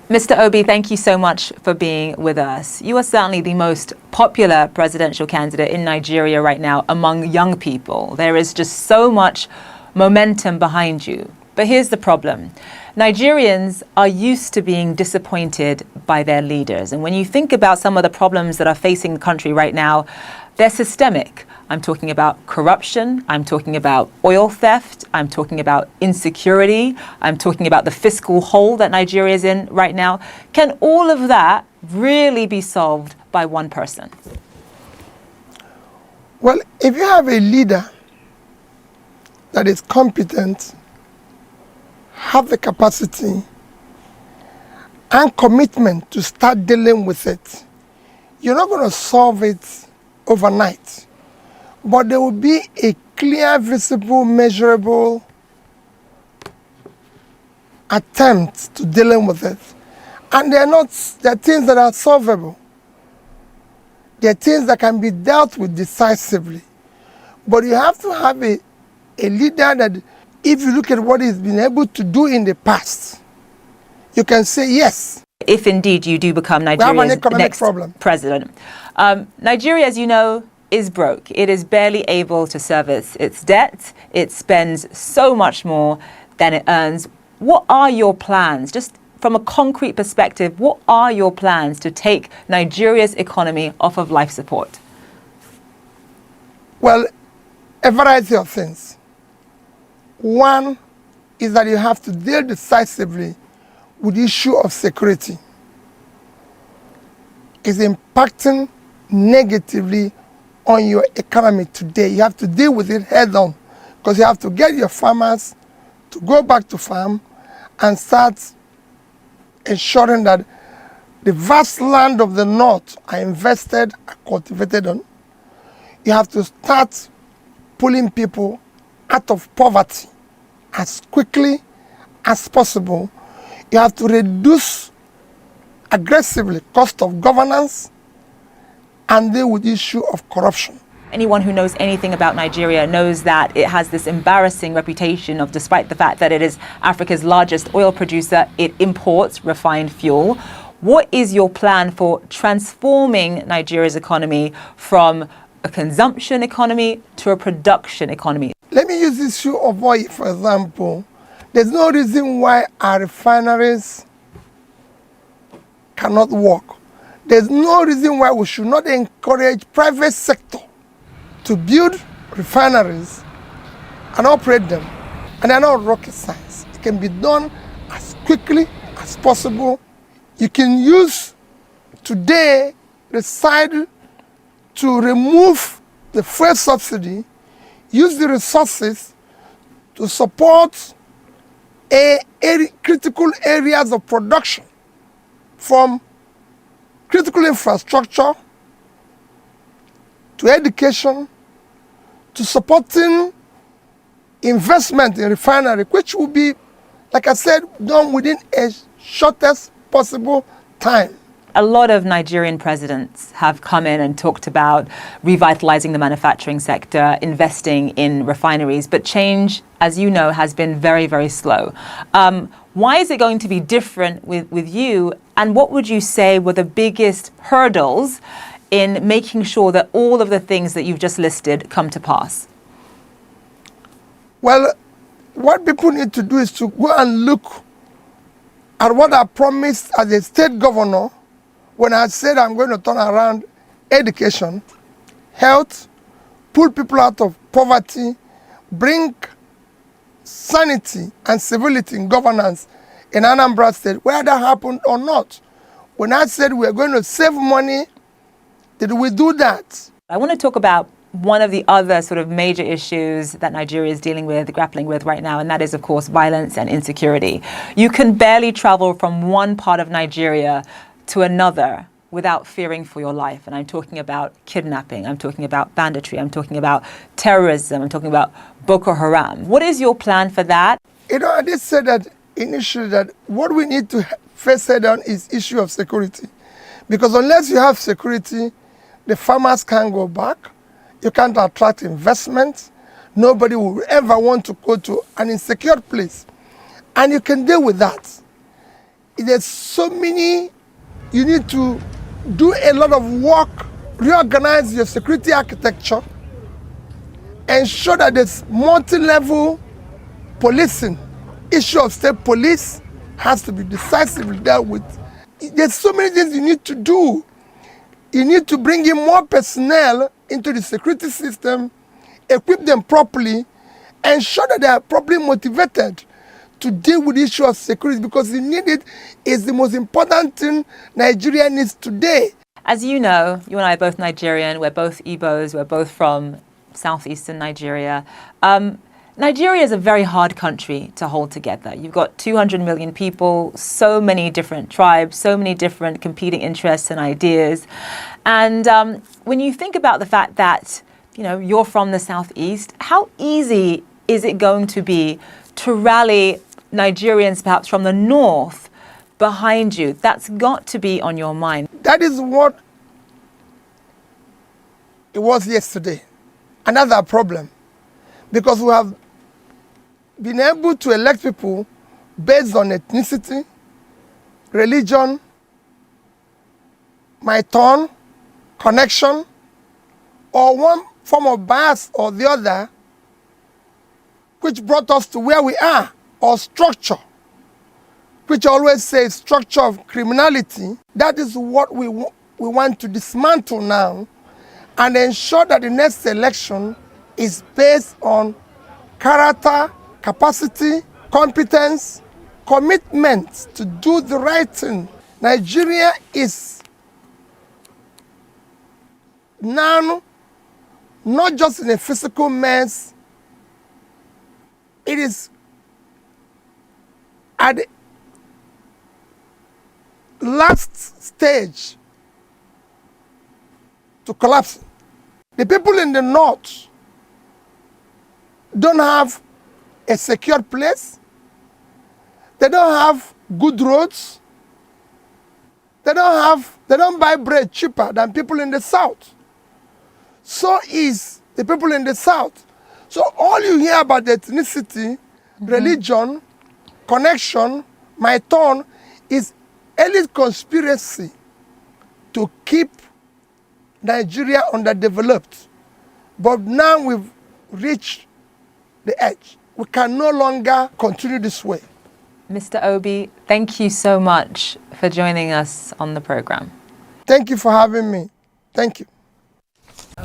Mr. Obi, thank you so much for being with us. You are certainly the most popular presidential candidate in Nigeria right now among young people. There is just so much momentum behind you. But here's the problem. Nigerians are used to being disappointed by their leaders. And when you think about some of the problems that are facing the country right now, they're systemic. I'm talking about corruption. I'm talking about oil theft. I'm talking about insecurity. I'm talking about the fiscal hole that Nigeria is in right now. Can all of that really be solved by one person? Well, if you have a leader that is competent, have the capacity and commitment to start dealing with it, you're not going to solve it overnight. But there will be a clear, visible, measurable attempt to dealing with it. And they're things that are solvable. They're things that can be dealt with decisively. But you have to have a leader that, if you look at what he's been able to do in the past, you can say yes. If indeed you do become Nigeria's next president. Nigeria, as you know, is broke. It is barely able to service its debt. It spends so much more than it earns. What are your plans, just from a concrete perspective, what are your plans to take Nigeria's economy off of life support? Well, a variety of things. One is that you have to deal decisively with the issue of security. It's impacting negatively on your economy today. You have to deal with it head on, because you have to get your farmers to go back to farm and start ensuring that the vast land of the north are invested, are cultivated on. You have to start pulling people out of poverty as quickly as possible. You have to reduce aggressively cost of governance and deal with the issue of corruption. Anyone who knows anything about Nigeria knows that it has this embarrassing reputation of, despite the fact that it is Africa's largest oil producer, it imports refined fuel. What is your plan for transforming Nigeria's economy from a consumption economy to a production economy? Let me use the issue of oil, for example. There's no reason why our refineries cannot work. There's no reason why we should not encourage private sector to build refineries and operate them. And they're not rocket science. It can be done as quickly as possible. You can use today the side to remove the fuel subsidy, use the resources to support critical areas of production, from critical infrastructure to education to supporting investment in refinery, which will be, like I said, done within a shortest possible time. A lot of Nigerian presidents have come in and talked about revitalizing the manufacturing sector, investing in refineries, but change, as you know, has been very, very slow. Why is it going to be different with you? And what would you say were the biggest hurdles in making sure that all of the things that you've just listed come to pass? Well, what people need to do is to go and look at what I promised as a state governor when I said I'm going to turn around education, health, pull people out of poverty, bring sanity and civility in governance in Anambra State, whether that happened or not. When I said we're going to save money, did we do that? I want to talk about one of the other sort of major issues that Nigeria is grappling with right now, and that is, of course, violence and insecurity. You can barely travel from one part of Nigeria to another without fearing for your life. And I'm talking about kidnapping, I'm talking about banditry, I'm talking about terrorism, I'm talking about Boko Haram. What is your plan for that? You know, I did say that initially, that what we need to first head on is issue of security. Because unless you have security, the farmers can't go back, you can't attract investment, nobody will ever want to go to an insecure place. And you can deal with that. There's so many, you need to do a lot of work, reorganize your security architecture, ensure that there's multi-level policing. Issue of state police has to be decisively dealt with. There's so many things you need to do. You need to bring in more personnel into the security system, equip them properly, ensure that they are properly motivated to deal with the issue of security, because the need it is the most important thing Nigeria needs today. As you know, you and I are both Nigerian, we're both Igbos, we're both from southeastern Nigeria. Nigeria is a very hard country to hold together. You've got 200 million people, so many different tribes, so many different competing interests and ideas. And when you think about the fact that, you know, you're from the southeast, how easy is it going to be to rally Nigerians perhaps from the north behind you? That's got to be on your mind. That is what it was yesterday. Another problem, because we have been able to elect people based on ethnicity, religion, my turn, connection, or one form of bias or the other, which brought us to where we are, or structure, which I always say structure of criminality. That is what we want to dismantle now and ensure that the next election is based on character, capacity, competence, commitment to do the right thing. Nigeria is now not just in a physical mess, it is at the last stage to collapse. The people in the north don't have a secure place. They don't have good roads. They don't buy bread cheaper than people in the south. So is the people in the south. So all you hear about the ethnicity, religion, connection, my turn, is elite conspiracy to keep Nigeria underdeveloped. But now we've reached the edge. We can no longer continue this way. Mr. Obi, thank you so much for joining us on the program. Thank you for having me. Thank you.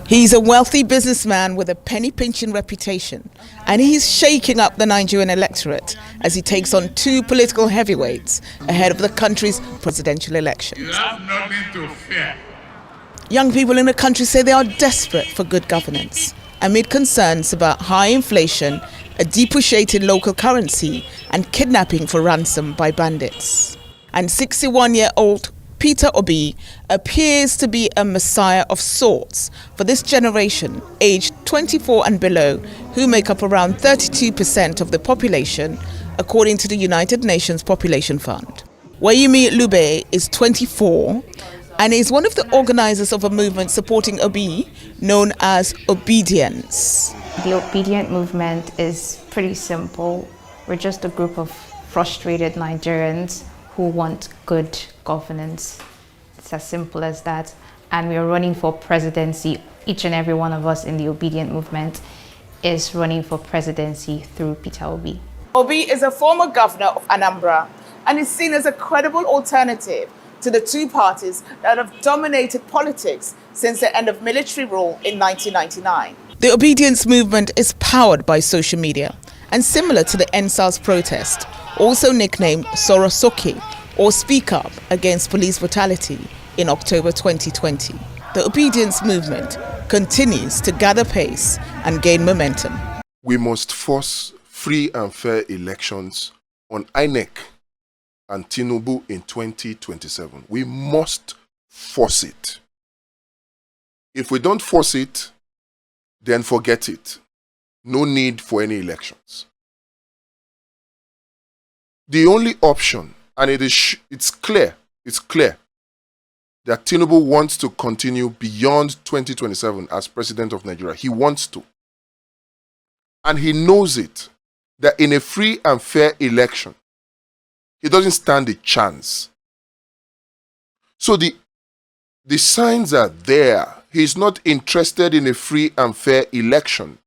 He's a wealthy businessman with a penny-pinching reputation, and he's shaking up the Nigerian electorate as he takes on two political heavyweights ahead of the country's presidential elections. You have nothing to fear. Young people in the country say they are desperate for good governance amid concerns about high inflation, a depreciated local currency, and kidnapping for ransom by bandits. And 61-year-old Peter Obi appears to be a messiah of sorts for this generation, aged 24 and below, who make up around 32% of the population, according to the United Nations Population Fund. Wayumi Lube is 24 and is one of the organizers of a movement supporting Obi known as Obidients. The Obidient movement is pretty simple. We're just a group of frustrated Nigerians who want good governance. It's as simple as that. And we are running for presidency. Each and every one of us in the Obidient movement is running for presidency through Peter Obi. Obi is a former governor of Anambra and is seen as a credible alternative to the two parties that have dominated politics since the end of military rule in 1999. The Obedience movement is powered by social media and similar to the NSAS protest, also nicknamed Sorosoke, or Speak Up Against Police Brutality, in October 2020. The Obedience movement continues to gather pace and gain momentum. We must force free and fair elections on INEC and Tinubu in 2027. We must force it. If we don't force it, then forget it. No need for any elections. The only option, and it's clear that Tinubu wants to continue beyond 2027 as president of Nigeria. He wants to. And he knows it, that in a free and fair election, He doesn't stand a chance. So the signs are there. He's not interested in a free and fair election.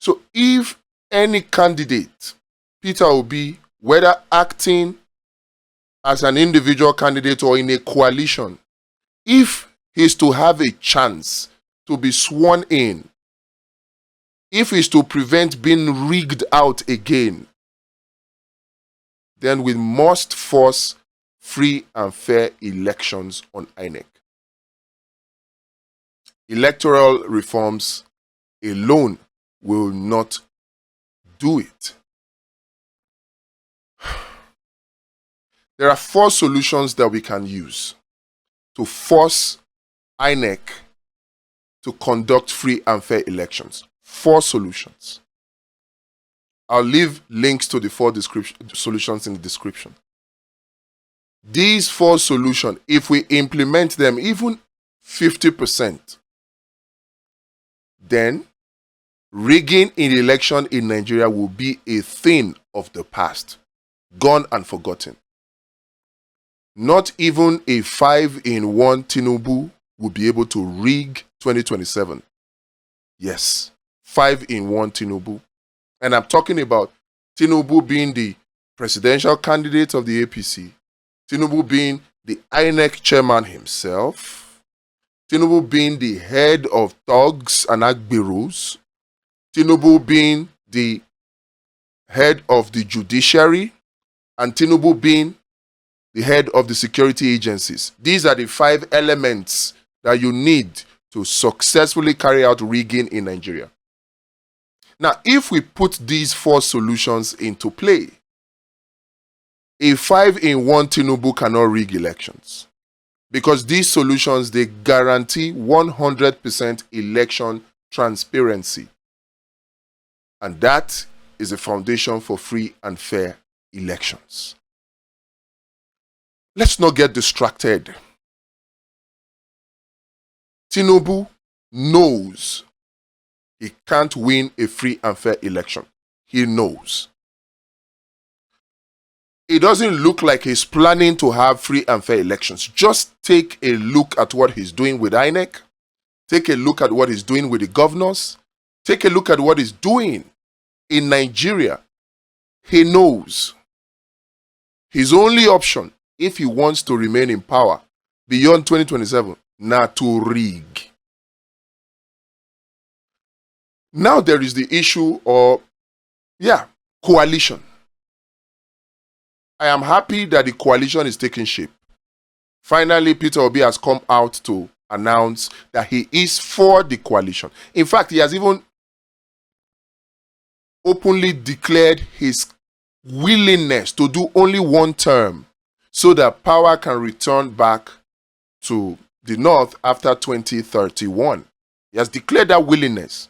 So if any candidate, Peter Obi, whether acting as an individual candidate or in a coalition, if he's to have a chance to be sworn in, if he's to prevent being rigged out again, then we must force free and fair elections on INEC. Electoral reforms alone will not do it. There are 4 solutions that we can use to force INEC to conduct free and fair elections. 4 solutions. I'll leave links to the 4 solutions in the description. These 4 solutions, if we implement them even 50%, then rigging in election in Nigeria will be a thing of the past, gone and forgotten. Not even a 5-in-1 Tinubu will be able to rig 2027. Yes, 5-in-1 Tinubu. And I'm talking about Tinubu being the presidential candidate of the APC, Tinubu being the INEC chairman himself, Tinubu being the head of thugs and agberos, Tinubu being the head of the judiciary, and Tinubu being the head of the security agencies. These are the 5 elements that you need to successfully carry out rigging in Nigeria. Now, if we put these 4 solutions into play, a 5-in-1 Tinubu cannot rig elections, because these solutions, they guarantee 100% election transparency. And that is the foundation for free and fair elections. Let's not get distracted. Tinubu knows he can't win a free and fair election. He knows. It doesn't look like he's planning to have free and fair elections. Just take a look at what he's doing with INEC. Take a look at what he's doing with the governors. Take a look at what he's doing in Nigeria. He knows his only option, if he wants to remain in power beyond 2027, now to rig. Now there is the issue of, coalition. I am happy that the coalition is taking shape. Finally, Peter Obi has come out to announce that he is for the coalition. In fact, he has even openly declared his willingness to do only 1 term so that power can return back to the North after 2031. He has declared that willingness.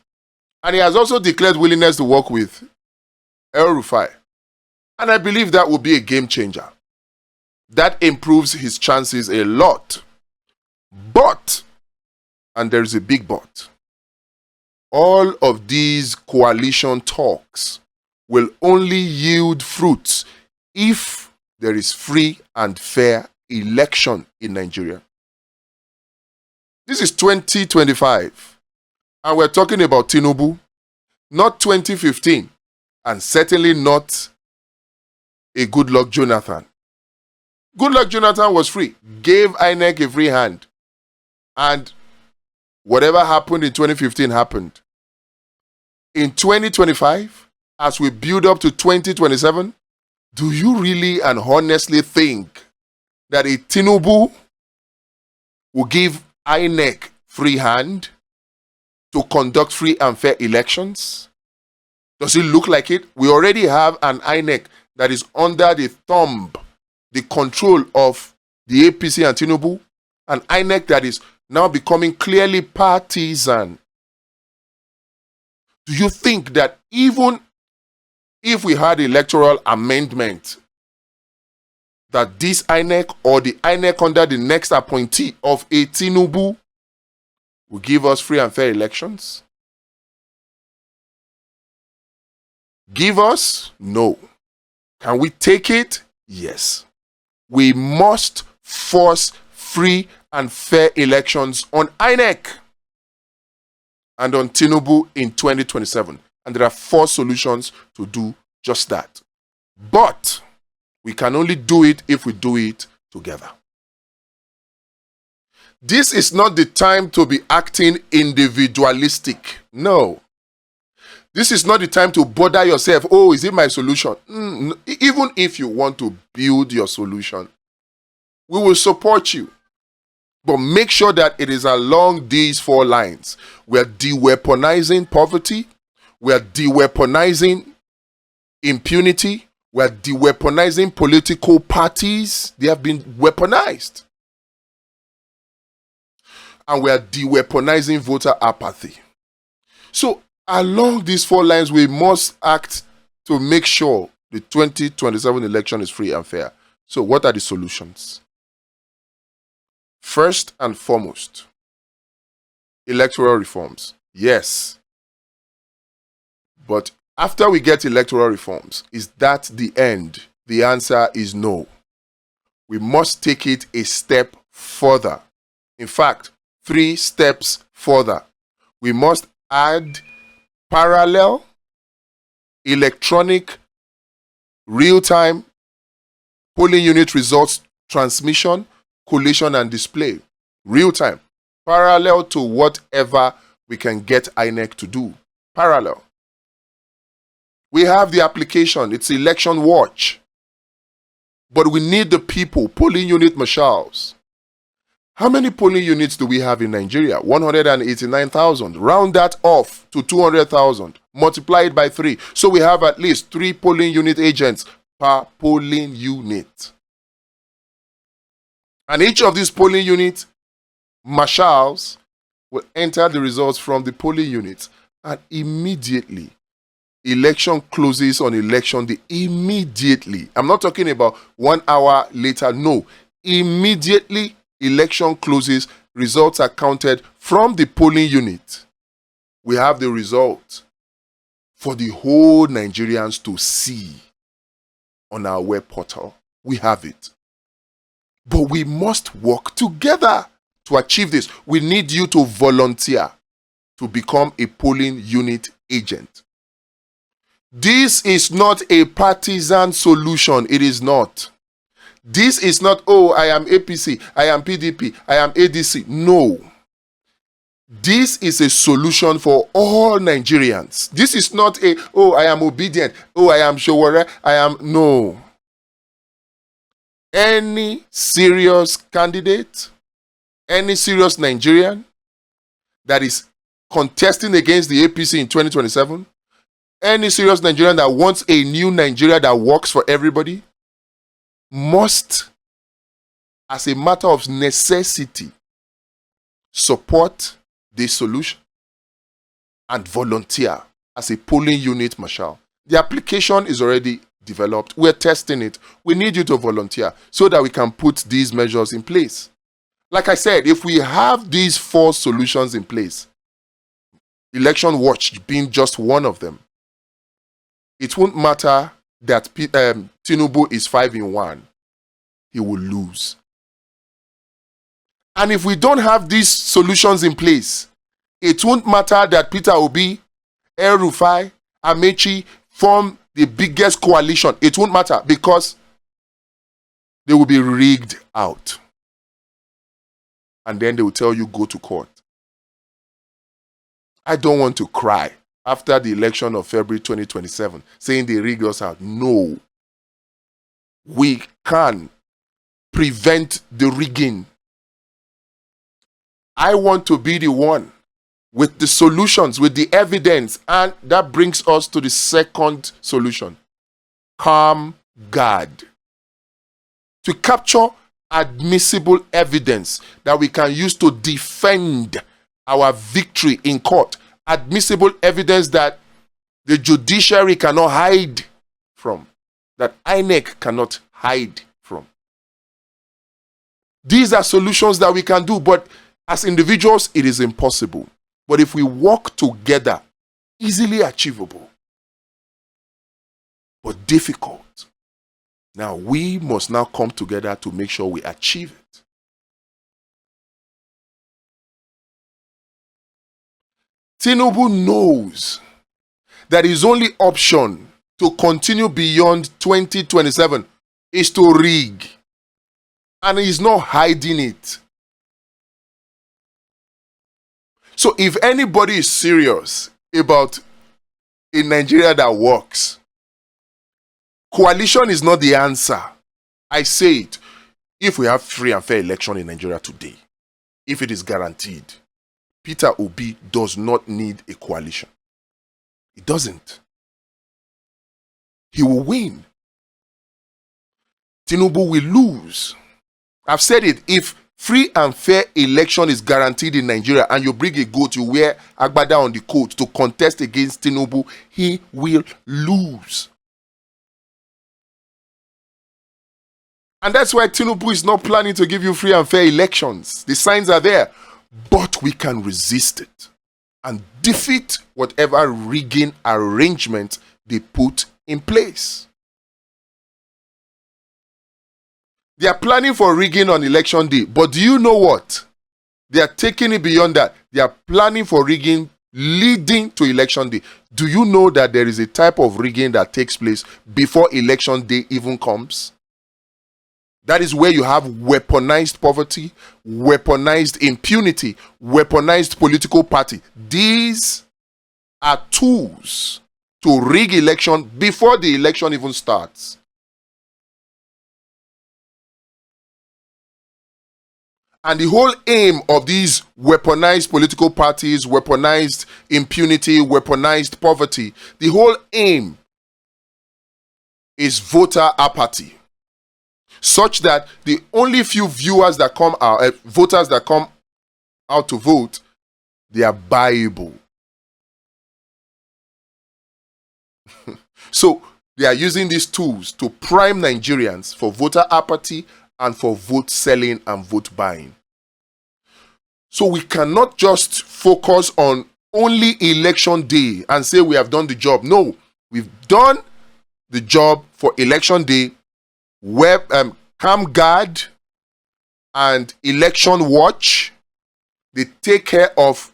And he has also declared willingness to work with El-Rufai. And I believe that will be a game changer. That improves his chances a lot. But, and there is a big but, all of these coalition talks will only yield fruits if there is free and fair election in Nigeria. This is 2025, and we're talking about Tinubu, not 2015, and certainly not a Goodluck Jonathan. Goodluck Jonathan was free, gave INEC a free hand, and whatever happened in 2015 happened. In 2025, as we build up to 2027, do you really and honestly think that a Tinubu will give INEC free hand to conduct free and fair elections? Does it look like it? We already have an INEC that is under the thumb, the control of the APC and Tinubu, an INEC that is now becoming clearly partisan. Do you think that even if we had electoral amendment, that this INEC or the INEC under the next appointee of a Tinubu will give us free and fair elections? Give us? No. Can we take it? Yes. We must force free and fair elections on INEC and on Tinubu in 2027. And there are 4 solutions to do just that. But we can only do it if we do it together. This is not the time to be acting individualistic. No. This is not the time to bother yourself. Oh, is it my solution? Even if you want to build your solution, we will support you. But make sure that it is along these 4 lines. We are deweaponizing poverty. We are deweaponizing impunity. We are deweaponizing political parties. They have been weaponized. And we are deweaponizing voter apathy. So, along these 4 lines, we must act to make sure the 2027 election is free and fair. So, what are the solutions? First and foremost, electoral reforms. Yes. But after we get electoral reforms, is that the end? The answer is no. We must take it a step further. In fact, 3 steps further. We must add parallel, electronic, real-time polling unit results transmission, collation and display. Real-time. Parallel to whatever we can get INEC to do. Parallel. We have the application. It's Election Watch. But we need the people, polling unit marshals. How many polling units do we have in Nigeria? 189,000. Round that off to 200,000. Multiply it by 3. So we have at least 3 polling unit agents per polling unit. And each of these polling unit marshals will enter the results from the polling units. And immediately, election closes on election day. Immediately. I'm not talking about 1 hour later. No. Immediately, election closes, results are counted from the polling unit. We have the result for the whole Nigerians to see on our web portal. We have it. But we must work together to achieve this. We need you to volunteer to become a polling unit agent. This is not a partisan solution. It is not. This is not, oh, I am APC, I am PDP, I am ADC. No. This is a solution for all Nigerians. This is not a, oh, I am Obidient, oh, I am Showore, I am, no. Any serious candidate, any serious Nigerian that is contesting against the APC in 2027, any serious Nigerian that wants a new Nigeria that works for everybody, must, as a matter of necessity, support this solution and volunteer as a polling unit marshal. The application is already developed. We're testing it. We need you to volunteer so that we can put these measures in place. Like I said, if we have these 4 solutions in place, Election Watch being just one of them, it won't matter that Tinubu is 5 in 1. He will lose. And if we don't have these solutions in place, it won't matter that Peter Obi, El Rufai, Amechi form the biggest coalition. It won't matter because they will be rigged out. And then they will tell you, go to court. I don't want to cry after the election of February 2027, saying they rigged us out. No. We can prevent the rigging. I want to be the one with the solutions, with the evidence, and that brings us to the second solution. Calm guard. To capture admissible evidence that we can use to defend our victory in court. Admissible evidence that the judiciary cannot hide from, that INEC cannot hide from. These are solutions that we can do, but as individuals, it is impossible. But if we work together, easily achievable, but difficult. Now, we must now come together to make sure we achieve it. Tinubu knows that his only option to continue beyond 2027 is to rig. And he's not hiding it. So if anybody is serious about a Nigeria that works, coalition is not the answer. I say it. If we have free and fair election in Nigeria today, if it is guaranteed, Peter Obi does not need a coalition. He doesn't. He will win. Tinubu will lose. I've said it. If free and fair election is guaranteed in Nigeria and you bring a goat, you wear agbada on the coat to contest against Tinubu, he will lose. And that's why Tinubu is not planning to give you free and fair elections. The signs are there. But we can resist it and defeat whatever rigging arrangement they put in place. They are planning for rigging on election day, but do you know what? They are taking it beyond that. They are planning for rigging leading to election day. Do you know that there is a type of rigging that takes place before election day even comes? That is where you have weaponized poverty, weaponized impunity, weaponized political party. These are tools to rig election before the election even starts. And the whole aim of these weaponized political parties, weaponized impunity, weaponized poverty, the whole aim is voter apathy. Such that the only few viewers that come out, voters that come out to vote, they are buyable. So they are using these tools to prime Nigerians for voter apathy and for vote selling and vote buying. So we cannot just focus on only election day and say we have done the job. No, we've done the job for election day. Camp Guard and Election Watch, they take care of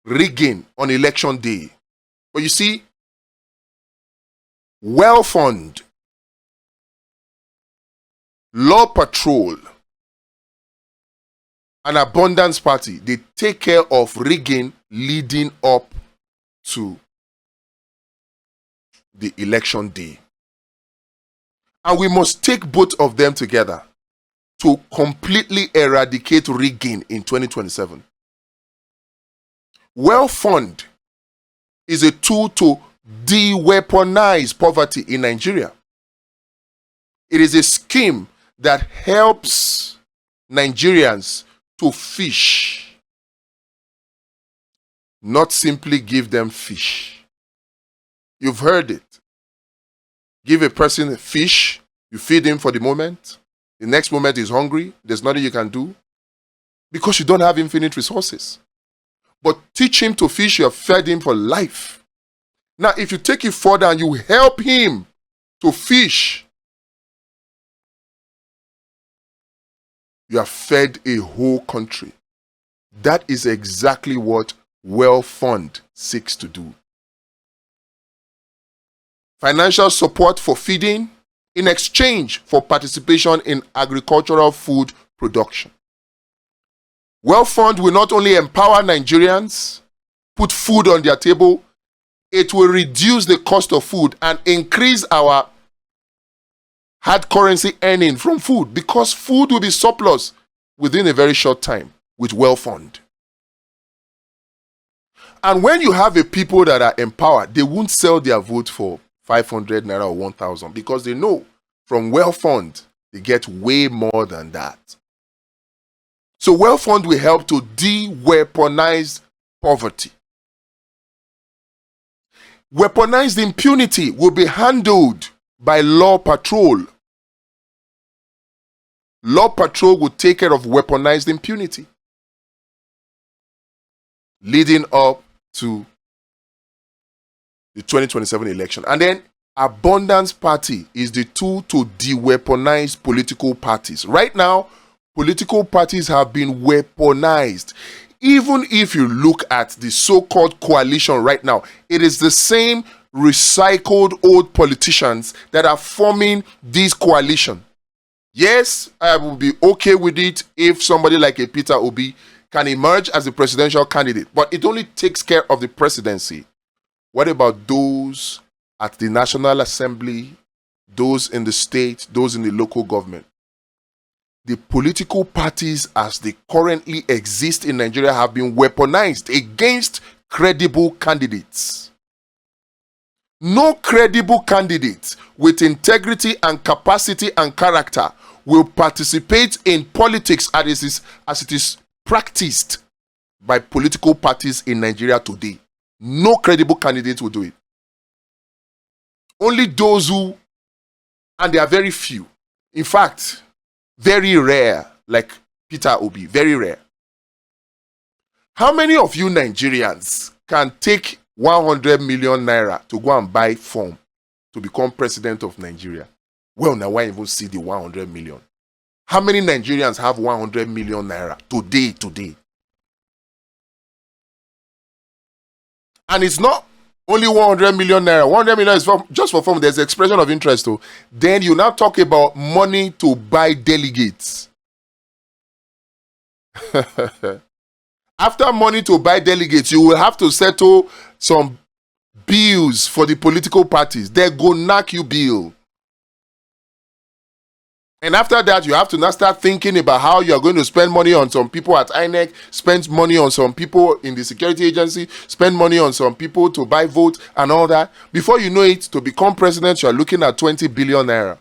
rigging on election day. But you see, Well Fund, Law Patrol, and Abundance Party, they take care of rigging leading up to the election day. And we must take both of them together to completely eradicate rigging in 2027. Well Fund is a tool to de-weaponize poverty in Nigeria. It is a scheme that helps Nigerians to fish, not simply give them fish. You've heard it. Give a person a fish, you feed him for the moment. The next moment he's hungry, there's nothing you can do because you don't have infinite resources. But teach him to fish, you have fed him for life. Now, if you take it further and you help him to fish, you have fed a whole country. That is exactly what Well Fund seeks to do. Financial support for feeding in exchange for participation in agricultural food production. Well Fund will not only empower Nigerians, put food on their table, it will reduce the cost of food and increase our hard currency earning from food because food will be surplus within a very short time with Well Fund. And when you have a people that are empowered, they won't sell their vote for 500 Naira or 1,000 because they know from Well Fund they get way more than that. So Well Fund will help to de-weaponize poverty. Weaponized impunity will be handled by Law Patrol. Law Patrol will take care of weaponized impunity leading up to the 2027 election. And then Abundance Party is the tool to de-weaponize political parties. Right now, political parties have been weaponized. Even if you look at the so-called coalition right now, it is the same recycled old politicians that are forming this coalition. Yes, I will be okay with it if somebody like a Peter Obi can emerge as the presidential candidate, but it only takes care of the presidency. What about those at the National Assembly, those in the state, those in the local government? The political parties as they currently exist in Nigeria have been weaponized against credible candidates. No credible candidate with integrity and capacity and character will participate in politics as it is practiced by political parties in Nigeria today. No credible candidate will do it. Only those who, and they are very few, in fact, very rare, like Peter Obi, very rare. How many of you Nigerians can take 100 million naira to go and buy form to become president of Nigeria? Well, now why even see the 100 million? How many Nigerians have 100 million naira today? And it's not only 100 million naira. 100 million is just for form. There's expression of interest too. Then you now talk about money to buy delegates. After money to buy delegates, you will have to settle some bills for the political parties. They go knock you bill. And after that, you have to now start thinking about how you are going to spend money on some people at INEC, spend money on some people in the security agency, spend money on some people to buy votes and all that. Before you know it, to become president, you are looking at 20 billion naira.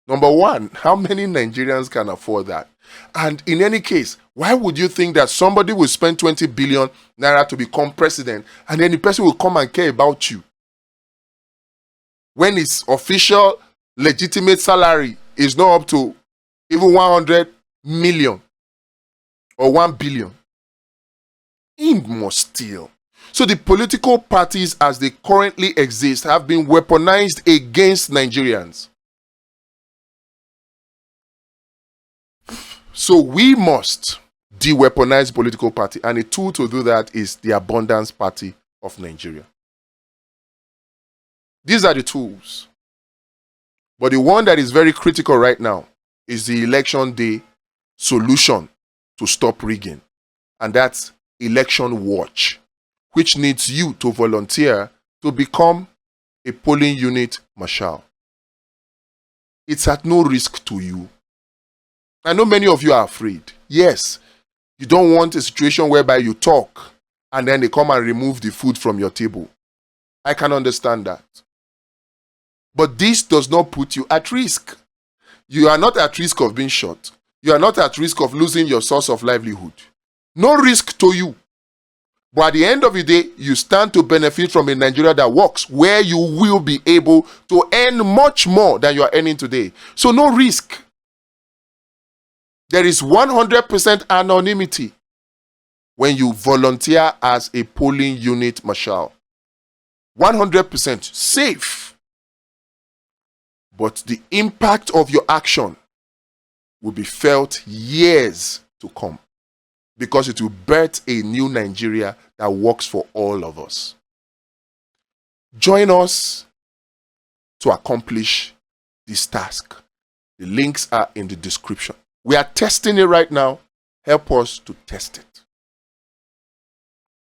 Number one, how many Nigerians can afford that? And in any case, why would you think that somebody will spend 20 billion naira to become president and then the person will come and care about you? When his official legitimate salary is not up to even 100 million or 1 billion. He must steal. So the political parties as they currently exist have been weaponized against Nigerians. So we must de-weaponize political party, and a tool to do that is the Abundance Party of Nigeria. These are the tools. But the one that is very critical right now is the election day solution to stop rigging. And that's Election Watch, which needs you to volunteer to become a polling unit marshal. It's at no risk to you. I know many of you are afraid. Yes, you don't want a situation whereby you talk and then they come and remove the food from your table. I can understand that. But this does not put you at risk. You are not at risk of being shot. You are not at risk of losing your source of livelihood. No risk to you. But at the end of the day, you stand to benefit from a Nigeria that works, where you will be able to earn much more than you are earning today. So no risk. There is 100% anonymity when you volunteer as a polling unit marshal. 100% safe. But the impact of your action will be felt years to come, because it will birth a new Nigeria that works for all of us. Join us to accomplish this task. The links are in the description. We are testing it right now. Help us to test it.